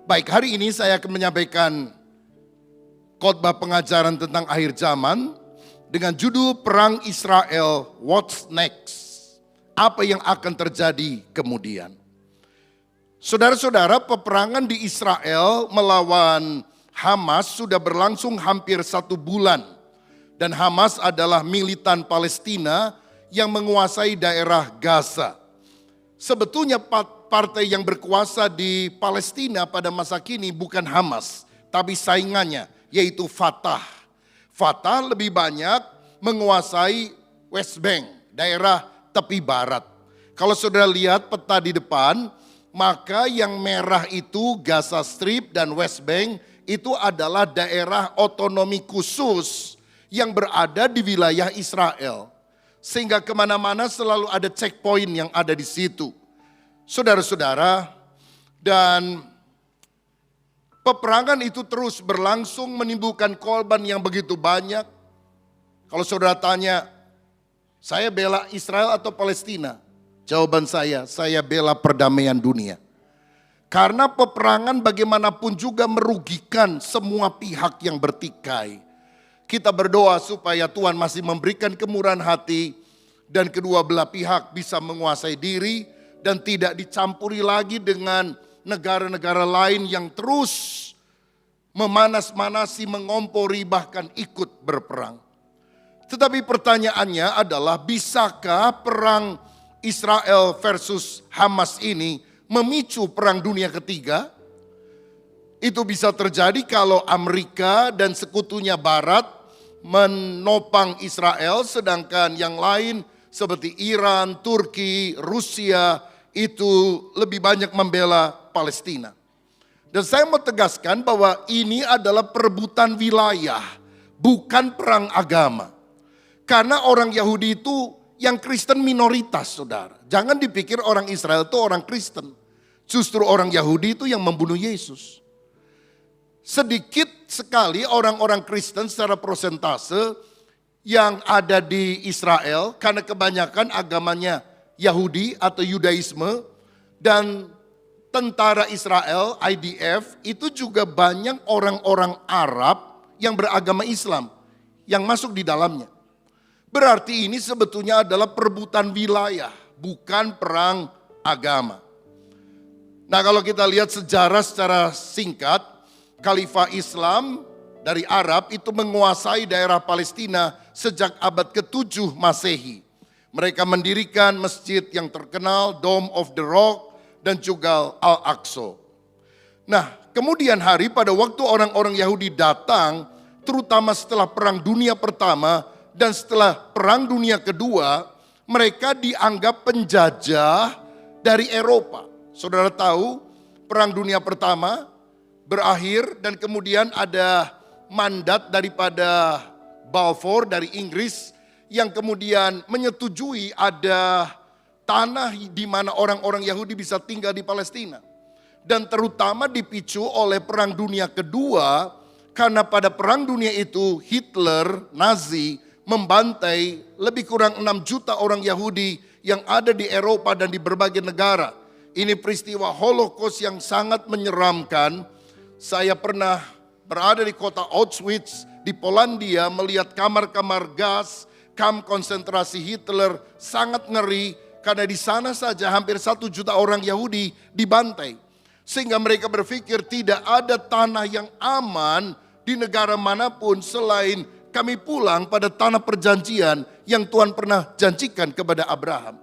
Baik, hari ini saya akan menyampaikan khotbah pengajaran tentang akhir zaman dengan judul Perang Israel, What's Next? Apa yang akan terjadi kemudian? Saudara-saudara, peperangan di Israel melawan Hamas sudah berlangsung hampir 1 bulan. Dan Hamas adalah militan Palestina yang menguasai daerah Gaza. Sebetulnya partai yang berkuasa di Palestina pada masa kini bukan Hamas, tapi saingannya, yaitu Fatah. Fatah lebih banyak menguasai West Bank, daerah tepi barat. Kalau saudara lihat peta di depan, maka yang merah itu Gaza Strip dan West Bank itu adalah daerah otonomi khusus yang berada di wilayah Israel. Sehingga kemana-mana selalu ada checkpoint yang ada di situ. Saudara-saudara, dan peperangan itu terus berlangsung menimbulkan korban yang begitu banyak. Kalau saudara tanya, saya bela Israel atau Palestina? Jawaban saya bela perdamaian dunia. Karena peperangan bagaimanapun juga merugikan semua pihak yang bertikai. Kita berdoa supaya Tuhan masih memberikan kemurahan hati dan kedua belah pihak bisa menguasai diri dan tidak dicampuri lagi dengan negara-negara lain yang terus memanas-manasi, mengompori, bahkan ikut berperang. Tetapi pertanyaannya adalah, bisakah perang Israel versus Hamas ini memicu perang dunia ketiga? Itu bisa terjadi kalau Amerika dan sekutunya Barat menopang Israel, sedangkan yang lain seperti Iran, Turki, Rusia itu lebih banyak membela Palestina. Dan saya mau tegaskan bahwa ini adalah perebutan wilayah, bukan perang agama. Karena orang Yahudi itu yang Kristen minoritas, saudara. Jangan dipikir orang Israel itu orang Kristen. Justru orang Yahudi itu yang membunuh Yesus. Sedikit sekali orang-orang Kristen secara persentase yang ada di Israel, karena kebanyakan agamanya Yahudi atau Yudaisme, dan tentara Israel, IDF, itu juga banyak orang-orang Arab yang beragama Islam yang masuk di dalamnya. Berarti ini sebetulnya adalah perebutan wilayah, bukan perang agama. Nah, kalau kita lihat sejarah secara singkat, Khalifah Islam dari Arab itu menguasai daerah Palestina sejak abad ke-7 Masehi. Mereka mendirikan masjid yang terkenal, Dome of the Rock, dan juga Al-Aqsa. Nah, kemudian hari pada waktu orang-orang Yahudi datang, terutama setelah Perang Dunia Pertama dan setelah Perang Dunia Kedua, mereka dianggap penjajah dari Eropa. Saudara tahu, Perang Dunia Pertama berakhir dan kemudian ada mandat daripada Balfour dari Inggris yang kemudian menyetujui ada tanah di mana orang-orang Yahudi bisa tinggal di Palestina. Dan terutama dipicu oleh Perang Dunia Kedua, karena pada Perang Dunia itu Hitler, Nazi, membantai lebih kurang 6 juta orang Yahudi yang ada di Eropa dan di berbagai negara. Ini peristiwa Holocaust yang sangat menyeramkan. Saya pernah berada di kota Auschwitz di Polandia, melihat kamar-kamar gas, kamp konsentrasi Hitler, sangat ngeri karena di sana saja hampir 1 juta orang Yahudi dibantai. Sehingga mereka berpikir tidak ada tanah yang aman di negara manapun selain kami pulang pada tanah perjanjian yang Tuhan pernah janjikan kepada Abraham.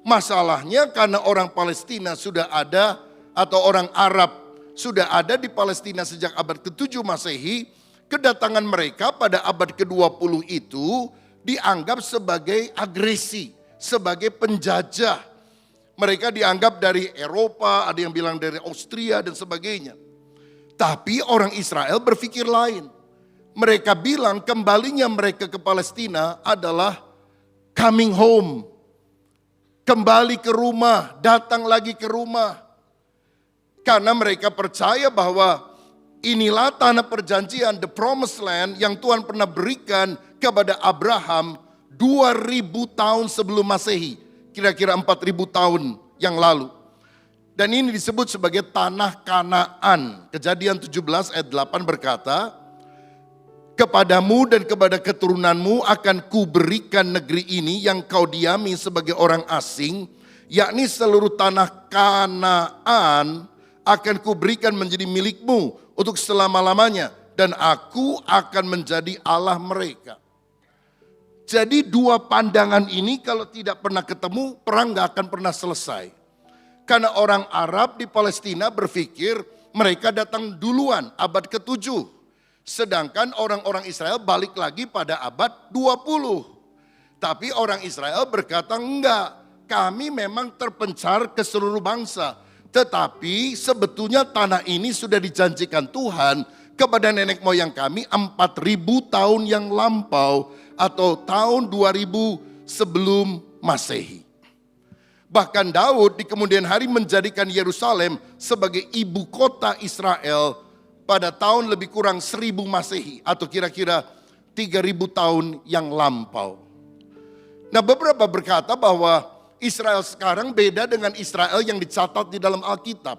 Masalahnya karena orang Palestina sudah ada atau orang Arab sudah ada di Palestina sejak abad ke-7 Masehi, kedatangan mereka pada abad ke-20 itu dianggap sebagai agresi, sebagai penjajah. Mereka dianggap dari Eropa, ada yang bilang dari Austria dan sebagainya. Tapi orang Israel berpikir lain. Mereka bilang kembalinya mereka ke Palestina adalah coming home. Kembali ke rumah, datang lagi ke rumah. Karena mereka percaya bahwa inilah tanah perjanjian, the promised land yang Tuhan pernah berikan kepada Abraham 2000 tahun sebelum Masehi. Kira-kira 4000 tahun yang lalu. Dan ini disebut sebagai tanah Kanaan. Kejadian 17 ayat 8 berkata, kepadamu dan kepada keturunanmu akan kuberikan negeri ini yang kau diami sebagai orang asing, yakni seluruh tanah Kanaan akan kuberikan menjadi milikmu untuk selama-lamanya, dan aku akan menjadi Allah mereka. Jadi dua pandangan ini kalau tidak pernah ketemu, perang gak akan pernah selesai. Karena orang Arab di Palestina berpikir mereka datang duluan abad ke-7. Sedangkan orang-orang Israel balik lagi pada abad 20. Tapi orang Israel berkata enggak, kami memang terpencar ke seluruh bangsa. Tetapi sebetulnya tanah ini sudah dijanjikan Tuhan kepada nenek moyang kami 4.000 tahun yang lampau atau tahun 2000 sebelum Masehi. Bahkan Daud di kemudian hari menjadikan Yerusalem sebagai ibu kota Israel pada tahun lebih kurang 1000 Masehi atau kira-kira 3000 tahun yang lampau. Nah, beberapa berkata bahwa Israel sekarang beda dengan Israel yang dicatat di dalam Alkitab.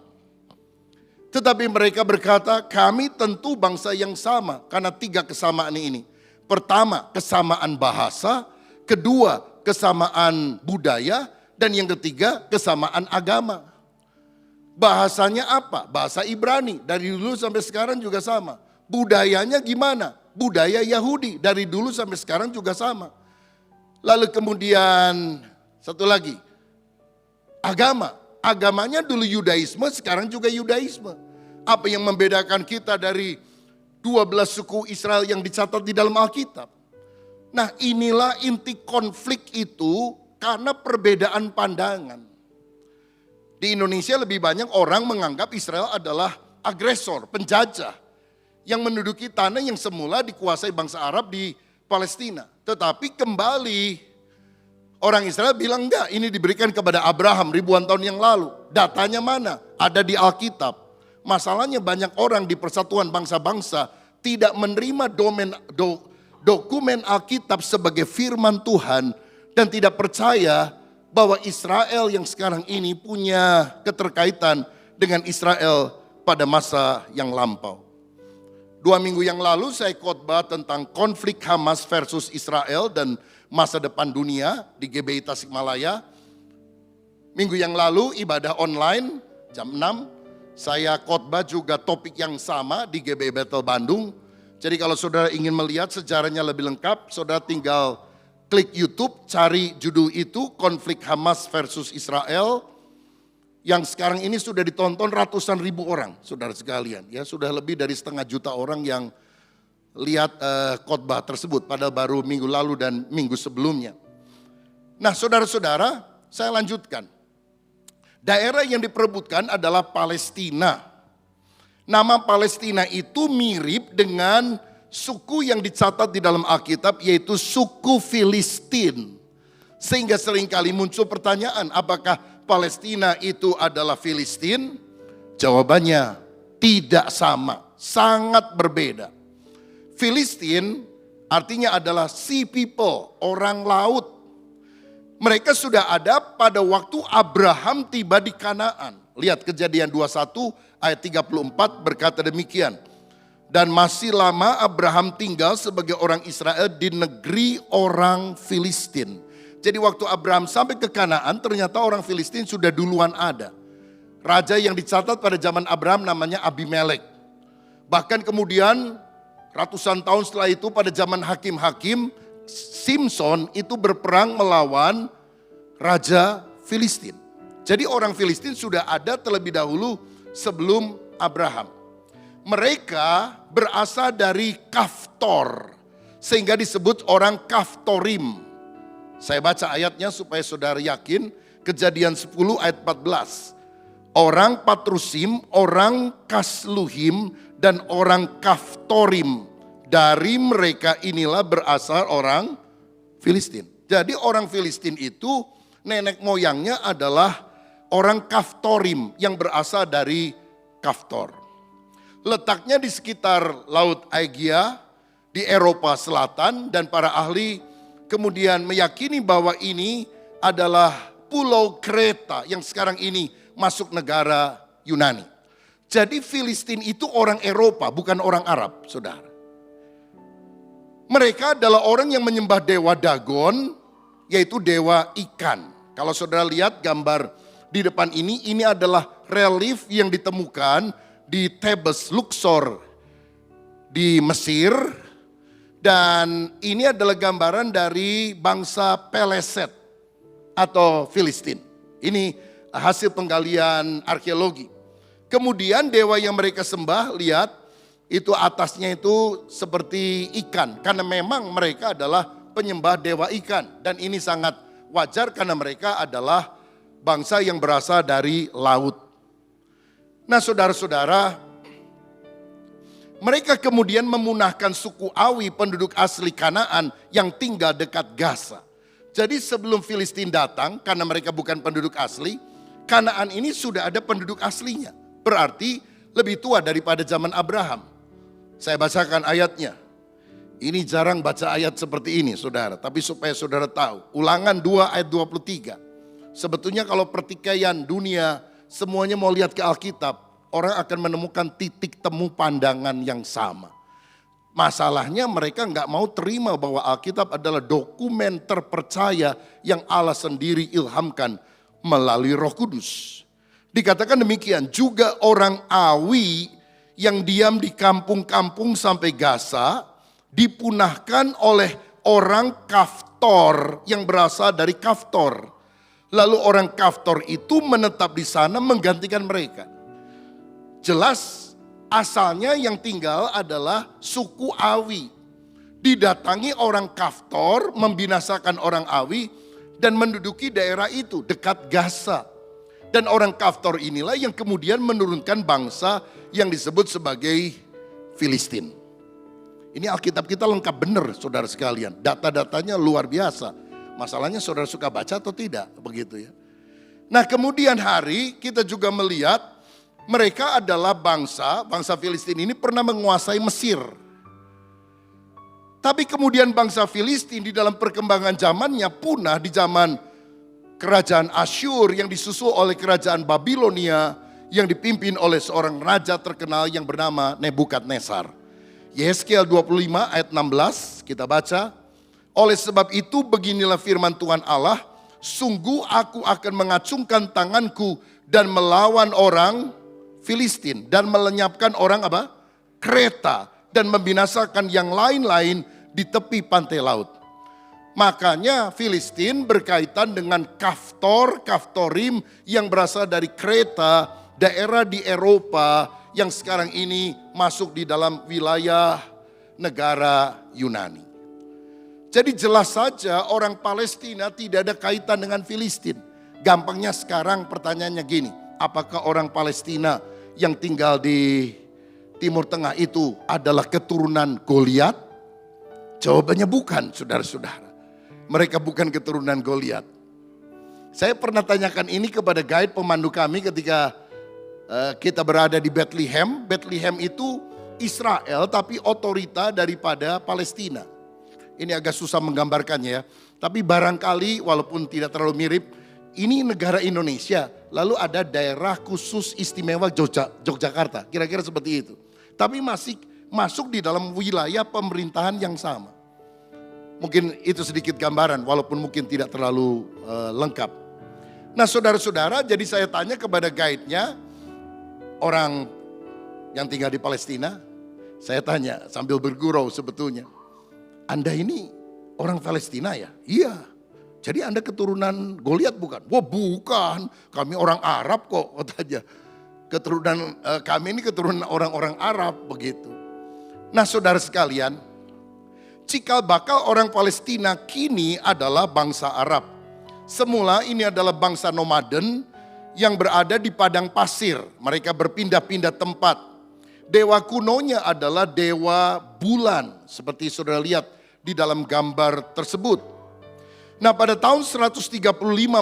Tetapi mereka berkata, kami tentu bangsa yang sama karena 3 kesamaan ini. Pertama, kesamaan bahasa, kedua, kesamaan budaya, dan yang ketiga, kesamaan agama. Bahasanya apa? Bahasa Ibrani, dari dulu sampai sekarang juga sama. Budayanya gimana? Budaya Yahudi, dari dulu sampai sekarang juga sama. Lalu kemudian satu lagi, agama. Agamanya dulu Yudaisme, sekarang juga Yudaisme. Apa yang membedakan kita dari 12 suku Israel yang dicatat di dalam Alkitab? Nah, inilah inti konflik itu karena perbedaan pandangan. Di Indonesia lebih banyak orang menganggap Israel adalah agresor, penjajah yang menduduki tanah yang semula dikuasai bangsa Arab di Palestina. Tetapi kembali orang Israel bilang enggak, ini diberikan kepada Abraham ribuan tahun yang lalu. Datanya mana? Ada di Alkitab. Masalahnya banyak orang di Persatuan Bangsa-Bangsa tidak menerima dokumen Alkitab sebagai firman Tuhan dan tidak percaya bahwa Israel yang sekarang ini punya keterkaitan dengan Israel pada masa yang lampau. 2 minggu yang lalu saya khotbah tentang konflik Hamas versus Israel dan masa depan dunia di GBI Tasikmalaya. Minggu yang lalu ibadah online jam 6. Saya khotbah juga topik yang sama di GBI Bethel Bandung. Jadi kalau saudara ingin melihat sejarahnya lebih lengkap, saudara tinggal klik YouTube, cari judul itu, konflik Hamas versus Israel. Yang sekarang ini sudah ditonton ratusan ribu orang, saudara sekalian. Ya, sudah lebih dari 500.000 orang yang lihat khotbah tersebut, padahal baru minggu lalu dan minggu sebelumnya. Nah, saudara-saudara, saya lanjutkan. Daerah yang diperebutkan adalah Palestina. Nama Palestina itu mirip dengan suku yang dicatat di dalam Alkitab, yaitu suku Filistin. Sehingga seringkali muncul pertanyaan, apakah Palestina itu adalah Filistin? Jawabannya tidak sama, sangat berbeda. Filistin artinya adalah sea people, orang laut. Mereka sudah ada pada waktu Abraham tiba di Kanaan. Lihat Kejadian 21 ayat 34 berkata demikian. Dan masih lama Abraham tinggal sebagai orang Israel di negeri orang Filistin. Jadi waktu Abraham sampai ke Kanaan ternyata orang Filistin sudah duluan ada. Raja yang dicatat pada zaman Abraham namanya Abimelek. Bahkan kemudian ratusan tahun setelah itu pada zaman hakim-hakim, Simson itu berperang melawan Raja Filistin. Jadi orang Filistin sudah ada terlebih dahulu sebelum Abraham. Mereka berasal dari Kaftor, sehingga disebut orang Kaftorim. Saya baca ayatnya supaya saudara yakin. Kejadian 10 ayat 14. Orang Patrusim, orang Kasluhim, dan orang Kaftorim. Dari mereka inilah berasal orang Filistin. Jadi orang Filistin itu nenek moyangnya adalah orang Kaftorim yang berasal dari Kaftor. Letaknya di sekitar Laut Aegea di Eropa Selatan, dan para ahli kemudian meyakini bahwa ini adalah pulau Kreta yang sekarang ini masuk negara Yunani. Jadi Filistin itu orang Eropa, bukan orang Arab, saudara. Mereka adalah orang yang menyembah dewa Dagon, yaitu dewa ikan. Kalau saudara lihat gambar di depan ini adalah relief yang ditemukan di Thebes, Luxor di Mesir. Dan ini adalah gambaran dari bangsa Peleset atau Filistin. Ini hasil penggalian arkeologi. Kemudian dewa yang mereka sembah, lihat itu atasnya itu seperti ikan. Karena memang mereka adalah penyembah dewa ikan. Dan ini sangat wajar karena mereka adalah bangsa yang berasal dari laut. Nah saudara-saudara, mereka kemudian memunahkan suku Awi penduduk asli Kanaan yang tinggal dekat Gaza. Jadi sebelum Filistin datang, karena mereka bukan penduduk asli, Kanaan ini sudah ada penduduk aslinya. Berarti lebih tua daripada zaman Abraham. Saya bacakan ayatnya. Ini jarang baca ayat seperti ini saudara, tapi supaya saudara tahu. Ulangan 2 ayat 23. Sebetulnya kalau pertikaian dunia semuanya mau lihat ke Alkitab, orang akan menemukan titik temu pandangan yang sama. Masalahnya mereka nggak mau terima bahwa Alkitab adalah dokumen terpercaya yang Allah sendiri ilhamkan melalui Roh Kudus. Dikatakan demikian, juga orang Awi yang diam di kampung-kampung sampai Gaza dipunahkan oleh orang Kaftor yang berasal dari Kaftor. Lalu orang Kaftor itu menetap di sana menggantikan mereka. Jelas asalnya yang tinggal adalah suku Awi. Didatangi orang Kaftor, membinasakan orang Awi dan menduduki daerah itu dekat Gaza. Dan orang Kaftor inilah yang kemudian menurunkan bangsa yang disebut sebagai Filistin. Ini Alkitab kita lengkap benar saudara sekalian. Data-datanya luar biasa. Masalahnya saudara suka baca atau tidak, begitu ya. Nah kemudian hari kita juga melihat mereka adalah bangsa Filistin ini pernah menguasai Mesir. Tapi kemudian bangsa Filistin di dalam perkembangan zamannya punah di zaman kerajaan Asyur yang disusul oleh kerajaan Babilonia yang dipimpin oleh seorang raja terkenal yang bernama Nebukadnezar. Yesaya 25 ayat 16 kita baca. Oleh sebab itu beginilah firman Tuhan Allah, sungguh aku akan mengacungkan tanganku dan melawan orang Filistin dan melenyapkan orang apa? Kreta dan membinasakan yang lain-lain di tepi pantai laut. Makanya Filistin berkaitan dengan Kaftorim yang berasal dari Kreta, daerah di Eropa yang sekarang ini masuk di dalam wilayah negara Yunani. Jadi jelas saja orang Palestina tidak ada kaitan dengan Filistin. Gampangnya sekarang pertanyaannya gini, apakah orang Palestina yang tinggal di Timur Tengah itu adalah keturunan Goliat? Jawabannya bukan, saudara-saudara. Mereka bukan keturunan Goliat. Saya pernah tanyakan ini kepada guide pemandu kami ketika kita berada di Bethlehem. Bethlehem itu Israel tapi otorita daripada Palestina. Ini agak susah menggambarkannya ya. Tapi barangkali walaupun tidak terlalu mirip, ini negara Indonesia. Lalu ada daerah khusus istimewa Yogyakarta. Kira-kira seperti itu. Tapi masih masuk di dalam wilayah pemerintahan yang sama. Mungkin itu sedikit gambaran walaupun mungkin tidak terlalu lengkap. Nah saudara-saudara, jadi saya tanya kepada guide-nya, orang yang tinggal di Palestina. Saya tanya sambil bergurau sebetulnya. Anda ini orang Palestina ya? Iya. Jadi Anda keturunan Goliat bukan? Wah bukan, kami orang Arab kok katanya. Keturunan kami ini keturunan orang-orang Arab begitu. Nah saudara sekalian, cikal bakal orang Palestina kini adalah bangsa Arab. Semula ini adalah bangsa nomaden yang berada di padang pasir. Mereka berpindah-pindah tempat. Dewa kunonya adalah dewa bulan. Seperti saudara lihat di dalam gambar tersebut. Nah pada tahun 135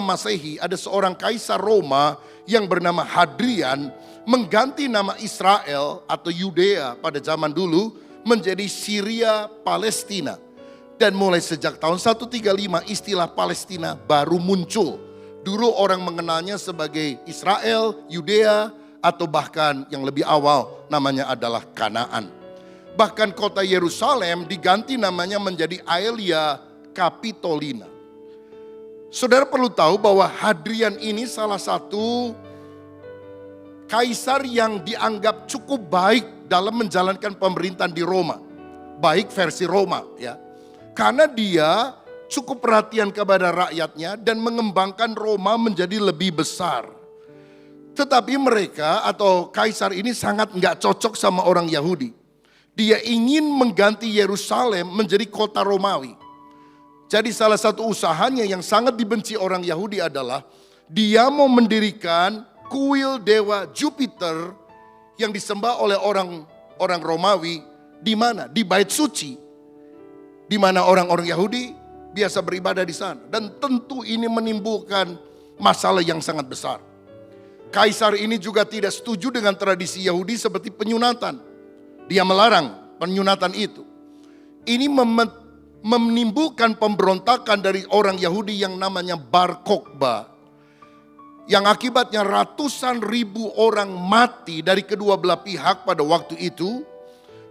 Masehi ada seorang kaisar Roma yang bernama Hadrian mengganti nama Israel atau Yudea pada zaman dulu menjadi Syria Palestina. Dan mulai sejak tahun 135 istilah Palestina baru muncul. Dulu orang mengenalnya sebagai Israel, Yudea, atau bahkan yang lebih awal namanya adalah Kanaan. Bahkan kota Yerusalem diganti namanya menjadi Aelia Capitolina. Saudara perlu tahu bahwa Hadrian ini salah satu kaisar yang dianggap cukup baik dalam menjalankan pemerintahan di Roma. Baik versi Roma ya. Karena dia cukup perhatian kepada rakyatnya dan mengembangkan Roma menjadi lebih besar. Tetapi mereka atau kaisar ini sangat nggak cocok sama orang Yahudi. Dia ingin mengganti Yerusalem menjadi kota Romawi. Jadi salah satu usahanya yang sangat dibenci orang Yahudi adalah dia mau mendirikan kuil dewa Jupiter yang disembah oleh orang Romawi di mana? Di Bait Suci. Di mana orang-orang Yahudi biasa beribadah di sana. Dan tentu ini menimbulkan masalah yang sangat besar. Kaisar ini juga tidak setuju dengan tradisi Yahudi seperti penyunatan. Dia melarang penyunatan itu. Ini menimbulkan pemberontakan dari orang Yahudi yang namanya Bar Kokhba. Yang akibatnya ratusan ribu orang mati dari kedua belah pihak pada waktu itu.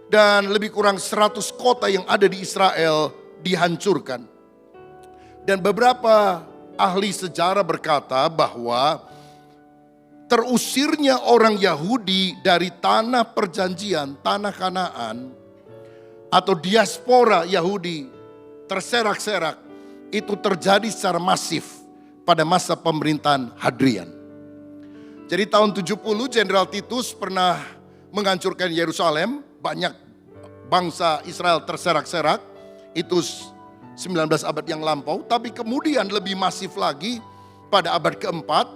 Dan lebih kurang 100 kota yang ada di Israel dihancurkan. Dan beberapa ahli sejarah berkata bahwa terusirnya orang Yahudi dari tanah perjanjian, tanah Kanaan, atau diaspora Yahudi terserak-serak, itu terjadi secara masif pada masa pemerintahan Hadrian. Jadi tahun 70 Jenderal Titus pernah menghancurkan Yerusalem, banyak bangsa Israel terserak-serak, itu 19 abad yang lampau, tapi kemudian lebih masif lagi pada abad keempat,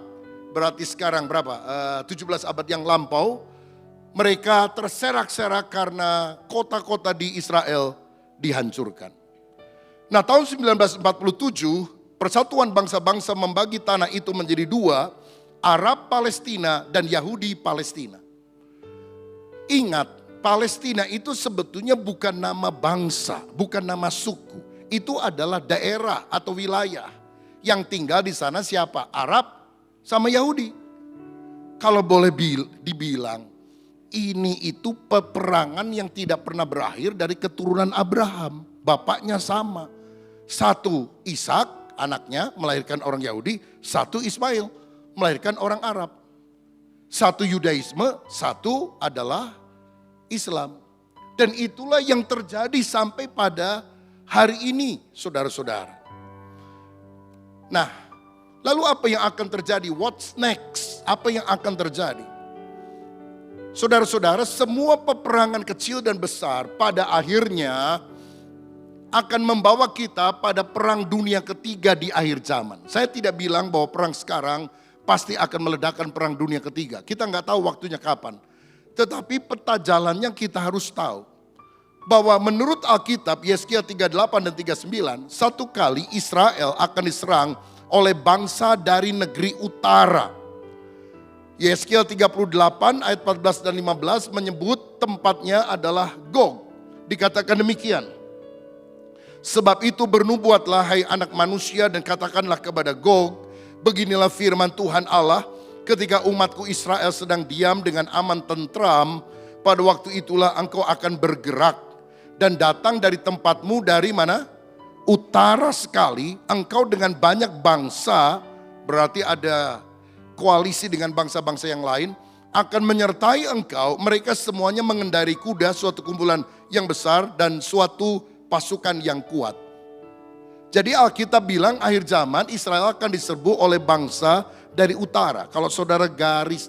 berarti sekarang berapa? 17 abad yang lampau, mereka terserak-serak karena kota-kota di Israel dihancurkan. Nah tahun 1947, Persatuan Bangsa-Bangsa membagi tanah itu menjadi dua, Arab Palestina dan Yahudi Palestina. Ingat, Palestina itu sebetulnya bukan nama bangsa, bukan nama suku. Itu adalah daerah atau wilayah. Yang tinggal di sana siapa? Arab sama Yahudi. Kalau boleh dibilang, ini itu peperangan yang tidak pernah berakhir dari keturunan Abraham. Bapaknya sama. Satu Ishak, anaknya melahirkan orang Yahudi. Satu Ismail, melahirkan orang Arab. Satu Yudaisme, satu adalah Islam. Dan itulah yang terjadi sampai pada hari ini, saudara-saudara. Nah, lalu apa yang akan terjadi? What's next? Apa yang akan terjadi? Saudara-saudara, semua peperangan kecil dan besar pada akhirnya akan membawa kita pada perang dunia ketiga di akhir zaman. Saya tidak bilang bahwa perang sekarang pasti akan meledakkan perang dunia ketiga. Kita nggak tahu waktunya kapan. Tetapi peta jalannya kita harus tahu. Bahwa menurut Alkitab, Yesaya 38 dan 39, satu kali Israel akan diserang oleh bangsa dari negeri utara. Yesaya 38 ayat 14 dan 15 menyebut tempatnya adalah Gog. Dikatakan demikian. Sebab itu bernubuatlah hai anak manusia dan katakanlah kepada Gog, beginilah firman Tuhan Allah, ketika umatku Israel sedang diam dengan aman tentram, pada waktu itulah engkau akan bergerak dan datang dari tempatmu dari mana? Utara sekali, engkau dengan banyak bangsa, berarti ada koalisi dengan bangsa-bangsa yang lain, akan menyertai engkau, mereka semuanya mengendarai kuda, suatu kumpulan yang besar dan suatu pasukan yang kuat. Jadi Alkitab bilang akhir zaman Israel akan diserbu oleh bangsa dari utara. Kalau saudara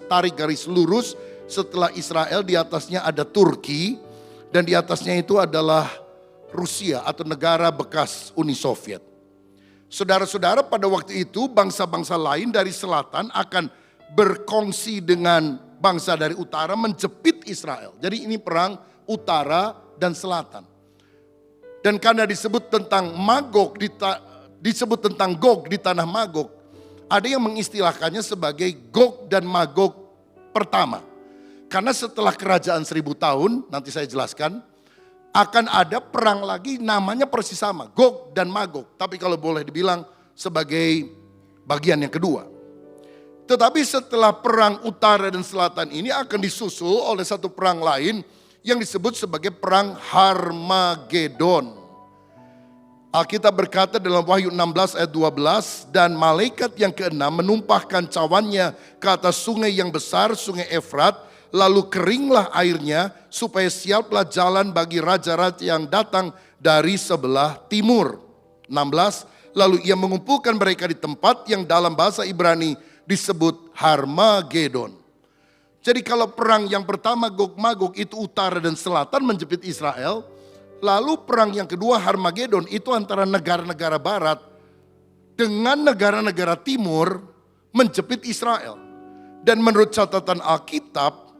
tarik garis lurus, setelah Israel di atasnya ada Turki dan di atasnya itu adalah Rusia atau negara bekas Uni Soviet. Saudara-saudara, pada waktu itu bangsa-bangsa lain dari selatan akan berkongsi dengan bangsa dari utara menjepit Israel. Jadi ini perang utara dan selatan. Dan karena disebut tentang Magog, disebut tentang Gog di tanah Magog, ada yang mengistilahkannya sebagai Gog dan Magog pertama. Karena setelah kerajaan 1000 tahun, nanti saya jelaskan, akan ada perang lagi namanya persis sama, Gog dan Magog. Tapi kalau boleh dibilang sebagai bagian yang kedua. Tetapi setelah perang utara dan selatan ini akan disusul oleh satu perang lain yang disebut sebagai perang Harmagedon. Alkitab berkata dalam Wahyu 16 ayat 12, dan malaikat yang keenam menumpahkan cawannya ke atas sungai yang besar, sungai Efrat, lalu keringlah airnya supaya siaplah jalan bagi raja-raja yang datang dari sebelah timur. 16, lalu ia mengumpulkan mereka di tempat yang dalam bahasa Ibrani disebut Harmagedon. Jadi kalau perang yang pertama Gog Magog itu utara dan selatan menjepit Israel. Lalu perang yang kedua Harmagedon itu antara negara-negara barat dengan negara-negara timur menjepit Israel. Dan menurut catatan Alkitab,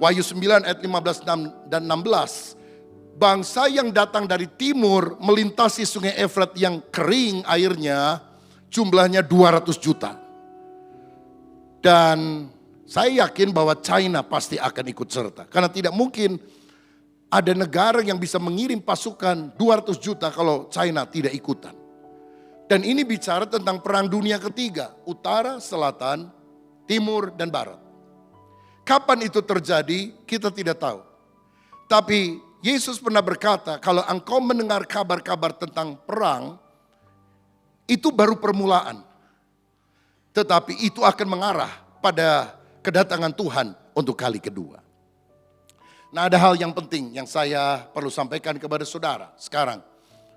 Wahyu 9 ayat 15 dan 16, bangsa yang datang dari timur melintasi sungai Efrat yang kering airnya jumlahnya 200 juta. Dan saya yakin bahwa China pasti akan ikut serta. Karena tidak mungkin ada negara yang bisa mengirim pasukan 200 juta kalau China tidak ikutan. Dan ini bicara tentang perang dunia ketiga. Utara, selatan, timur, dan barat. Kapan itu terjadi kita tidak tahu. Tapi Yesus pernah berkata kalau engkau mendengar kabar-kabar tentang perang, itu baru permulaan. Tetapi itu akan mengarah pada kedatangan Tuhan untuk kali kedua. Nah, ada hal yang penting yang saya perlu sampaikan kepada saudara sekarang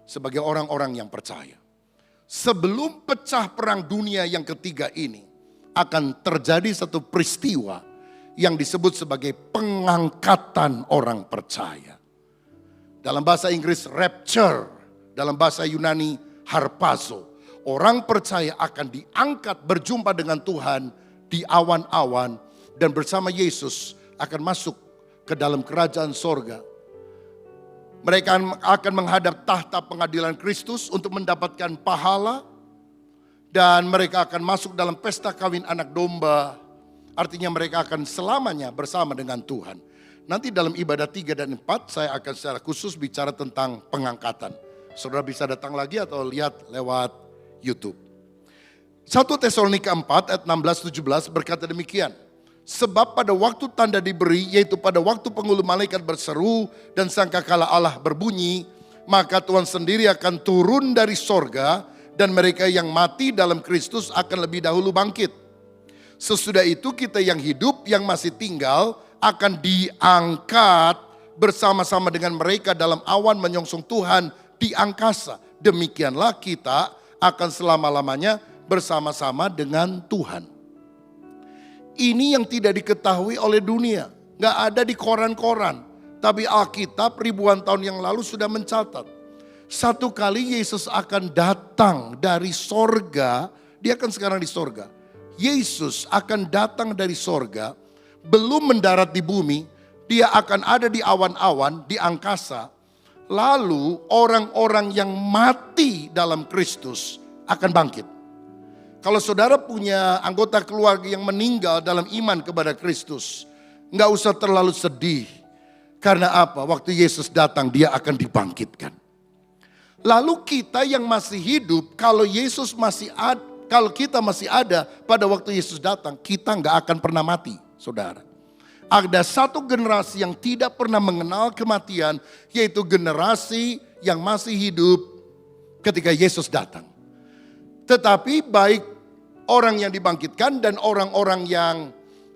sebagai orang-orang yang percaya. Sebelum pecah perang dunia yang ketiga ini akan terjadi satu peristiwa yang disebut sebagai pengangkatan orang percaya. Dalam bahasa Inggris rapture, dalam bahasa Yunani harpazo. Orang percaya akan diangkat berjumpa dengan Tuhan di awan-awan dan bersama Yesus akan masuk ke dalam kerajaan sorga. Mereka akan menghadap tahta pengadilan Kristus untuk mendapatkan pahala. Dan mereka akan masuk dalam pesta kawin anak domba. Artinya mereka akan selamanya bersama dengan Tuhan. Nanti dalam ibadah 3 dan 4 saya akan secara khusus bicara tentang pengangkatan. Saudara bisa datang lagi atau lihat lewat YouTube. 1 Tesalonika 4 ayat 16-17 berkata demikian. Sebab pada waktu tanda diberi, yaitu pada waktu penghulu malaikat berseru dan sangkakala Allah berbunyi, maka Tuhan sendiri akan turun dari sorga dan mereka yang mati dalam Kristus akan lebih dahulu bangkit. Sesudah itu kita yang hidup, yang masih tinggal akan diangkat bersama-sama dengan mereka dalam awan menyongsong Tuhan di angkasa. Demikianlah kita akan selama-lamanya bersama-sama dengan Tuhan. Ini yang tidak diketahui oleh dunia. Gak ada di koran-koran. Tapi Alkitab ribuan tahun yang lalu sudah mencatat. Satu kali Yesus akan datang dari sorga. Dia kan sekarang di sorga. Yesus akan datang dari sorga. Belum mendarat di bumi. Dia akan ada di awan-awan, di angkasa. Lalu orang-orang yang mati dalam Kristus akan bangkit. Kalau saudara punya anggota keluarga yang meninggal dalam iman kepada Kristus, nggak usah terlalu sedih. Karena apa? Waktu Yesus datang dia akan dibangkitkan. Lalu kita yang masih hidup, kalau kita masih ada pada waktu Yesus datang, kita nggak akan pernah mati, saudara. Ada satu generasi yang tidak pernah mengenal kematian, yaitu generasi yang masih hidup ketika Yesus datang. Tetapi baik orang yang dibangkitkan dan orang-orang yang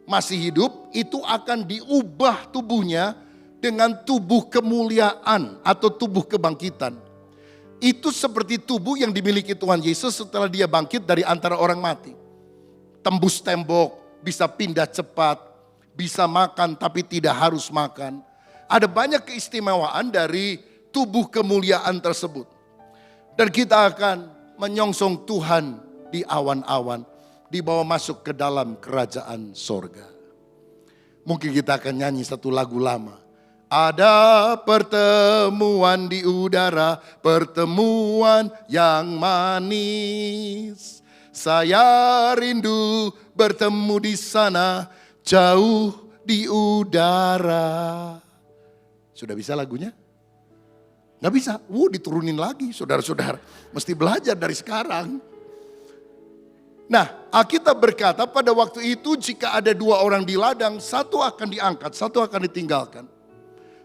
masih hidup itu akan diubah tubuhnya dengan tubuh kemuliaan atau tubuh kebangkitan. Itu seperti tubuh yang dimiliki Tuhan Yesus setelah dia bangkit dari antara orang mati. Tembus tembok, bisa pindah cepat, bisa makan tapi tidak harus makan. Ada banyak keistimewaan dari tubuh kemuliaan tersebut. Dan kita akan menyongsong Tuhan di awan-awan, dibawa masuk ke dalam kerajaan sorga. Mungkin kita akan nyanyi satu lagu lama. Ada pertemuan di udara, pertemuan yang manis. Saya rindu bertemu di sana, jauh di udara. Sudah bisa lagunya? Nggak bisa, diturunin lagi saudara-saudara. Mesti belajar dari sekarang. Nah, Alkitab berkata pada waktu itu jika ada 2 orang di ladang, satu akan diangkat, satu akan ditinggalkan.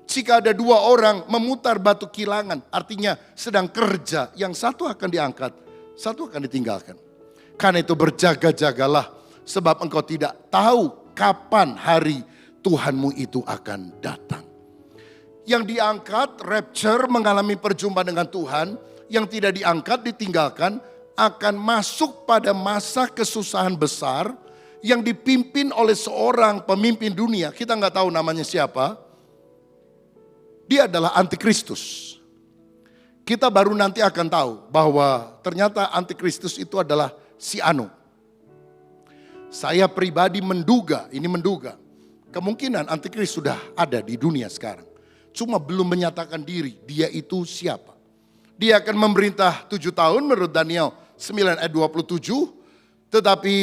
Jika ada 2 orang memutar batu kilangan, artinya sedang kerja, yang satu akan diangkat, satu akan ditinggalkan. Karena itu berjaga-jagalah, sebab engkau tidak tahu kapan hari Tuhanmu itu akan datang. Yang diangkat, rapture, mengalami perjumpaan dengan Tuhan. Yang tidak diangkat, ditinggalkan, akan masuk pada masa kesusahan besar yang dipimpin oleh seorang pemimpin dunia. Kita nggak tahu namanya siapa. Dia adalah antikristus. Kita baru nanti akan tahu bahwa ternyata antikristus itu adalah si Anu. Saya pribadi menduga, kemungkinan antikristus sudah ada di dunia sekarang. Cuma belum menyatakan diri, dia itu siapa. Dia akan memerintah 7 tahun menurut Daniel 9 ayat 27. Tetapi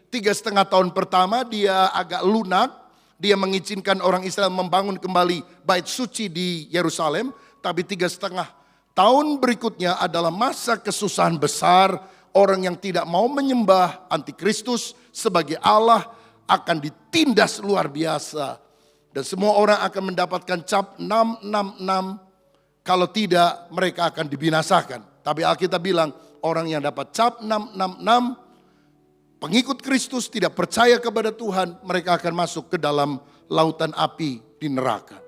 3,5 tahun pertama dia agak lunak. Dia mengizinkan orang Israel membangun kembali bait suci di Yerusalem. Tapi 3,5 tahun berikutnya adalah masa kesusahan besar. Orang yang tidak mau menyembah antikristus sebagai Allah akan ditindas luar biasa. Dan semua orang akan mendapatkan cap 666. Kalau tidak mereka akan dibinasakan. Tapi Alkitab bilang orang yang dapat cap 666, pengikut Kristus tidak percaya kepada Tuhan, mereka akan masuk ke dalam lautan api di neraka.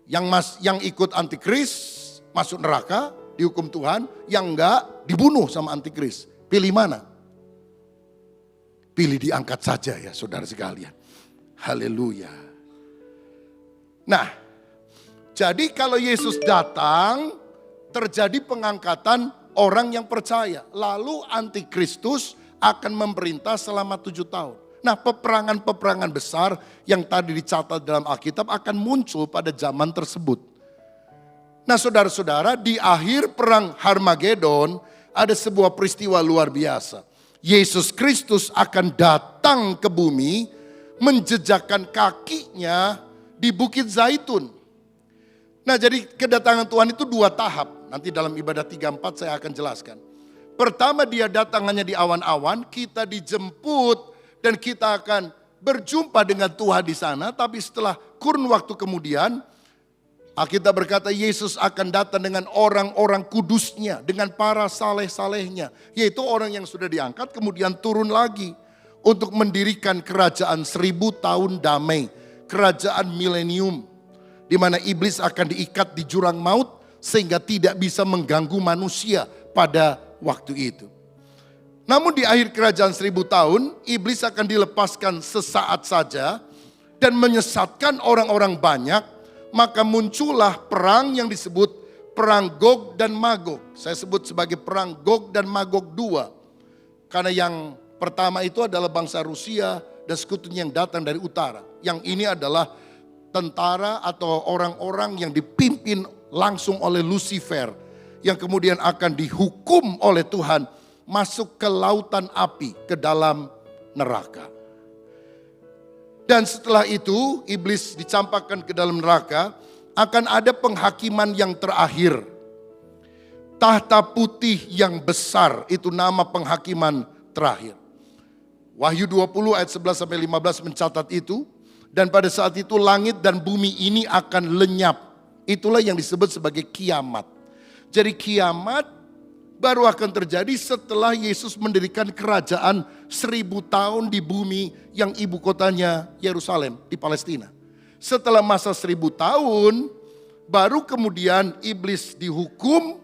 Yang ikut antikris masuk neraka, dihukum Tuhan, yang enggak dibunuh sama antikris. Pilih mana? Pilih diangkat saja ya saudara sekalian. Haleluya. Nah, jadi kalau Yesus datang, terjadi pengangkatan orang yang percaya. Lalu antikristus akan memerintah selama 7 tahun. Nah, peperangan-peperangan besar yang tadi dicatat dalam Alkitab akan muncul pada zaman tersebut. Nah, saudara-saudara, di akhir perang Harmagedon ada sebuah peristiwa luar biasa. Yesus Kristus akan datang ke bumi, menjejakkan kakinya di Bukit Zaitun. Nah, jadi kedatangan Tuhan itu 2 tahap. Nanti dalam ibadah 3-4 saya akan jelaskan. Pertama, dia datang hanya di awan-awan, kita dijemput dan kita akan berjumpa dengan Tuhan di sana. Tapi setelah kurun waktu kemudian, Alkitab berkata Yesus akan datang dengan orang-orang kudusnya, dengan para saleh-salehnya. Yaitu orang yang sudah diangkat kemudian turun lagi untuk mendirikan kerajaan 1000 tahun damai. Kerajaan milenium. Di mana iblis akan diikat di jurang maut sehingga tidak bisa mengganggu manusia pada waktu itu. Namun di akhir kerajaan 1000 tahun, iblis akan dilepaskan sesaat saja dan menyesatkan orang-orang banyak, maka muncullah perang yang disebut perang Gog dan Magog. Saya sebut sebagai perang Gog dan Magog 2. Karena yang pertama itu adalah bangsa Rusia dan sekutunya yang datang dari utara. Yang ini adalah tentara atau orang-orang yang dipimpin langsung oleh Lucifer. Yang kemudian akan dihukum oleh Tuhan masuk ke lautan api, ke dalam neraka. Dan setelah itu iblis dicampakkan ke dalam neraka, akan ada penghakiman yang terakhir. Tahta putih yang besar, itu nama penghakiman terakhir. Wahyu 20 ayat 11-15 mencatat itu. Dan pada saat itu langit dan bumi ini akan lenyap. Itulah yang disebut sebagai kiamat. Jadi kiamat baru akan terjadi setelah Yesus mendirikan kerajaan 1000 tahun di bumi yang ibu kotanya Yerusalem di Palestina. Setelah masa 1000 tahun baru kemudian iblis dihukum,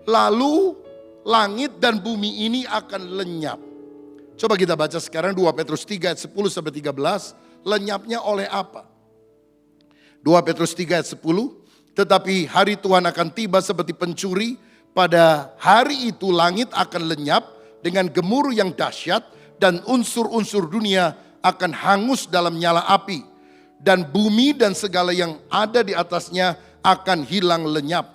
lalu langit dan bumi ini akan lenyap. Coba kita baca sekarang 2 Petrus 3 ayat 10-13. Lenyapnya oleh apa? 2 Petrus 3 ayat 10. Tetapi hari Tuhan akan tiba seperti pencuri. Pada hari itu langit akan lenyap dengan gemuruh yang dahsyat. Dan unsur-unsur dunia akan hangus dalam nyala api. Dan bumi dan segala yang ada di atasnya akan hilang lenyap.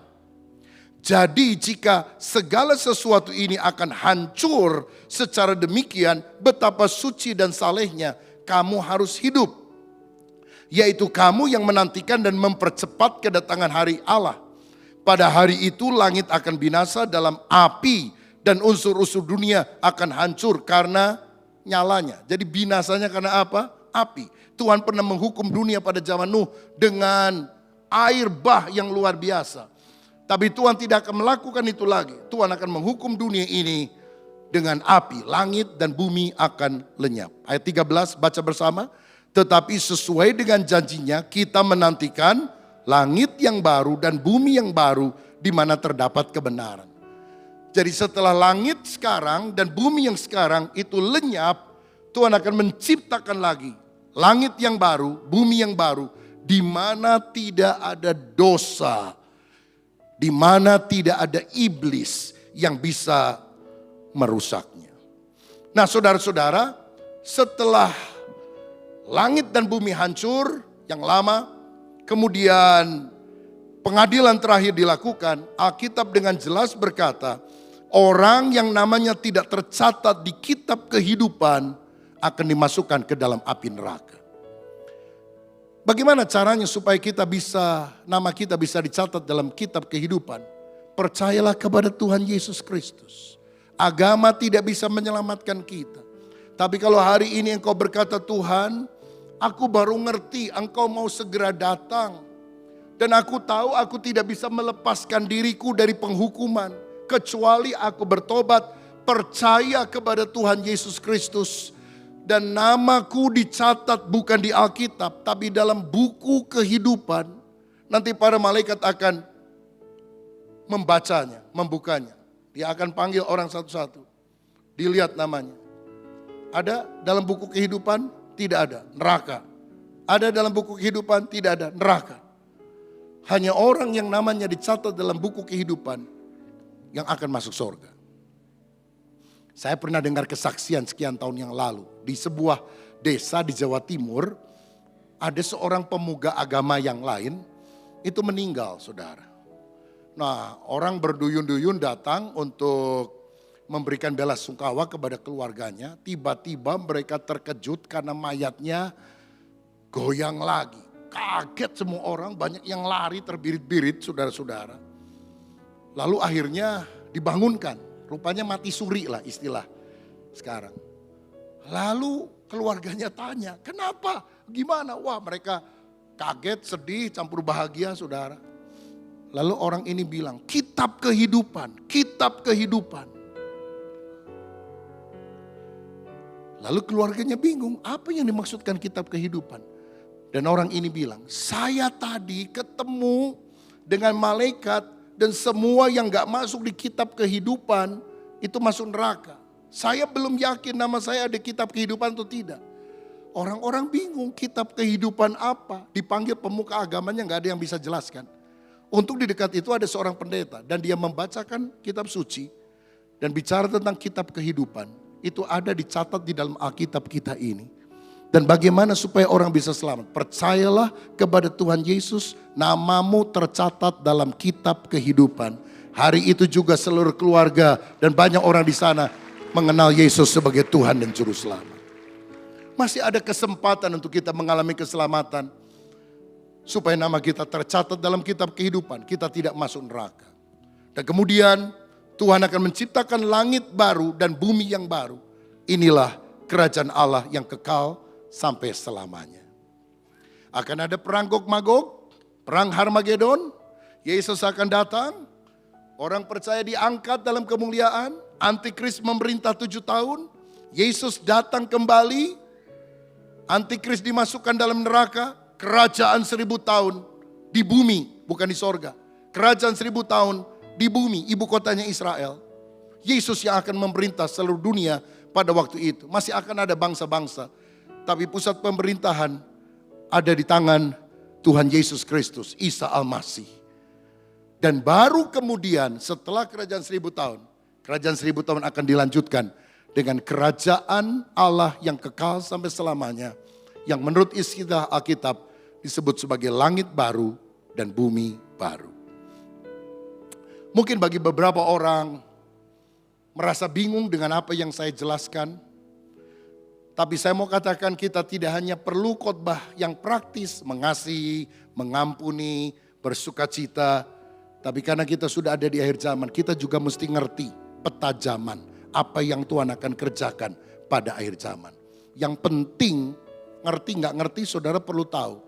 Jadi jika segala sesuatu ini akan hancur secara demikian, betapa suci dan salehnya kamu harus hidup. Yaitu kamu yang menantikan dan mempercepat kedatangan hari Allah. Pada hari itu langit akan binasa dalam api dan unsur-unsur dunia akan hancur karena nyalanya. Jadi binasanya karena apa? Api. Tuhan pernah menghukum dunia pada zaman Nuh dengan air bah yang luar biasa. Tapi Tuhan tidak akan melakukan itu lagi. Tuhan akan menghukum dunia ini dengan api. Langit dan bumi akan lenyap. Ayat 13 baca bersama. Tetapi sesuai dengan janjinya kita menantikan langit yang baru dan bumi yang baru di mana terdapat kebenaran. Jadi setelah langit sekarang dan bumi yang sekarang itu lenyap, Tuhan akan menciptakan lagi langit yang baru, bumi yang baru, di mana tidak ada dosa, di mana tidak ada iblis yang bisa merusaknya. Nah saudara-saudara, setelah langit dan bumi hancur yang lama, kemudian pengadilan terakhir dilakukan, Alkitab dengan jelas berkata, orang yang namanya tidak tercatat di kitab kehidupan akan dimasukkan ke dalam api neraka. Bagaimana caranya supaya nama kita bisa dicatat dalam kitab kehidupan? Percayalah kepada Tuhan Yesus Kristus. Agama tidak bisa menyelamatkan kita. Tapi kalau hari ini engkau berkata, Tuhan, aku baru ngerti engkau mau segera datang. Dan aku tahu aku tidak bisa melepaskan diriku dari penghukuman. Kecuali aku bertobat, percaya kepada Tuhan Yesus Kristus. Dan namaku dicatat bukan di Alkitab, tapi dalam buku kehidupan. Nanti para malaikat akan membacanya, membukanya. Dia akan panggil orang satu-satu. Dilihat namanya. Ada dalam buku kehidupan? Tidak ada, neraka. Ada dalam buku kehidupan? Tidak ada, neraka. Hanya orang yang namanya dicatat dalam buku kehidupan yang akan masuk surga. Saya pernah dengar kesaksian sekian tahun yang lalu. Di sebuah desa di Jawa Timur, ada seorang pemuka agama yang lain, itu meninggal saudara. Nah orang berduyun-duyun datang untuk memberikan belasungkawa kepada keluarganya. Tiba-tiba mereka terkejut karena mayatnya goyang lagi. Kaget semua orang, banyak yang lari terbirit-birit saudara-saudara. Lalu akhirnya dibangunkan. Rupanya mati suri lah istilah sekarang. Lalu keluarganya tanya, kenapa? Gimana? Wah mereka kaget, sedih, campur bahagia saudara. Lalu orang ini bilang, kitab kehidupan, kitab kehidupan. Lalu keluarganya bingung, apa yang dimaksudkan kitab kehidupan? Dan orang ini bilang, saya tadi ketemu dengan malaikat dan semua yang gak masuk di kitab kehidupan itu masuk neraka. Saya belum yakin nama saya ada kitab kehidupan atau tidak. Orang-orang bingung kitab kehidupan apa. Dipanggil pemuka agamanya gak ada yang bisa jelaskan. Untuk di dekat itu ada seorang pendeta dan dia membacakan kitab suci. Dan bicara tentang kitab kehidupan. Itu ada dicatat di dalam Alkitab kita ini. Dan bagaimana supaya orang bisa selamat? Percayalah kepada Tuhan Yesus, namamu tercatat dalam kitab kehidupan. Hari itu juga seluruh keluarga dan banyak orang di sana mengenal Yesus sebagai Tuhan dan Juru Selamat. Masih ada kesempatan untuk kita mengalami keselamatan. Supaya nama kita tercatat dalam kitab kehidupan, kita tidak masuk neraka. Dan kemudian Tuhan akan menciptakan langit baru dan bumi yang baru. Inilah kerajaan Allah yang kekal sampai selamanya. Akan ada perang Gog Magog, perang Harmagedon, Yesus akan datang, orang percaya diangkat dalam kemuliaan, Antikris memerintah 7 tahun, Yesus datang kembali, Antikris dimasukkan dalam neraka, kerajaan 1000 tahun di bumi, bukan di sorga. Kerajaan 1000 tahun di bumi, ibu kotanya Israel. Yesus yang akan memerintah seluruh dunia pada waktu itu. Masih akan ada bangsa-bangsa. Tapi pusat pemerintahan ada di tangan Tuhan Yesus Kristus, Isa Al-Masih. Dan baru kemudian setelah kerajaan 1000 tahun, kerajaan 1000 tahun akan dilanjutkan dengan kerajaan Allah yang kekal sampai selamanya. Yang menurut istilah Alkitab disebut sebagai langit baru dan bumi baru. Mungkin bagi beberapa orang merasa bingung dengan apa yang saya jelaskan. Tapi saya mau katakan kita tidak hanya perlu khotbah yang praktis, mengasihi, mengampuni, bersukacita. Tapi karena kita sudah ada di akhir zaman, kita juga mesti ngerti peta zaman. Apa yang Tuhan akan kerjakan pada akhir zaman. Yang penting, ngerti nggak ngerti, saudara perlu tahu.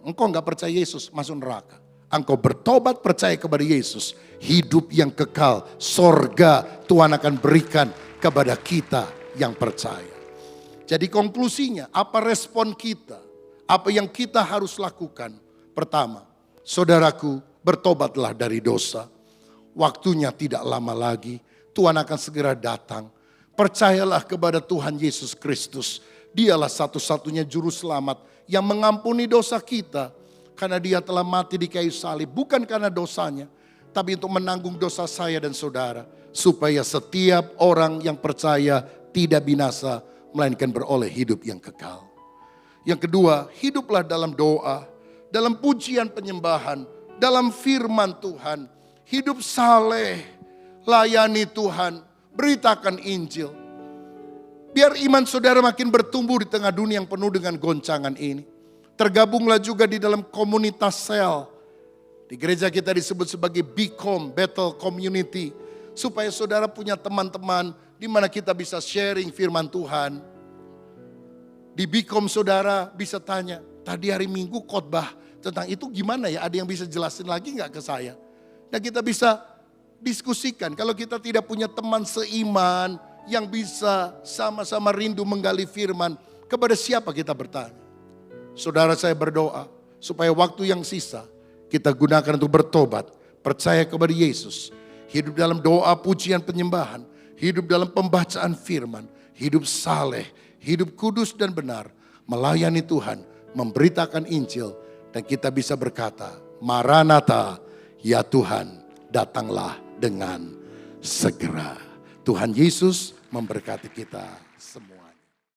Engkau nggak percaya Yesus, masuk neraka. Engkau bertobat, percaya kepada Yesus, hidup yang kekal, sorga Tuhan akan berikan kepada kita yang percaya. Jadi konklusinya, apa respon kita? Apa yang kita harus lakukan? Pertama, saudaraku, bertobatlah dari dosa. Waktunya tidak lama lagi, Tuhan akan segera datang. Percayalah kepada Tuhan Yesus Kristus. Dialah satu-satunya juru selamat yang mengampuni dosa kita. Karena dia telah mati di kayu salib, bukan karena dosanya, tapi untuk menanggung dosa saya dan saudara. Supaya setiap orang yang percaya tidak binasa, melainkan beroleh hidup yang kekal. Yang kedua, hiduplah dalam doa, dalam pujian penyembahan, dalam firman Tuhan. Hidup saleh, layani Tuhan, beritakan Injil. Biar iman saudara makin bertumbuh di tengah dunia yang penuh dengan goncangan ini. Tergabunglah juga di dalam komunitas sel. Di gereja kita disebut sebagai BCOM, Battle Community. Supaya saudara punya teman-teman di mana kita bisa sharing firman Tuhan. Di BCOM saudara bisa tanya, tadi hari Minggu khotbah tentang itu gimana ya? Ada yang bisa jelasin lagi nggak ke saya? Dan kita bisa diskusikan. Kalau kita tidak punya teman seiman yang bisa sama-sama rindu menggali firman, kepada siapa kita bertanya? Saudara, saya berdoa supaya waktu yang sisa kita gunakan untuk bertobat, percaya kepada Yesus, hidup dalam doa, pujian, penyembahan, hidup dalam pembacaan firman, hidup saleh, hidup kudus dan benar, melayani Tuhan, memberitakan Injil, dan kita bisa berkata, Maranatha, ya Tuhan, datanglah dengan segera. Tuhan Yesus memberkati kita semua.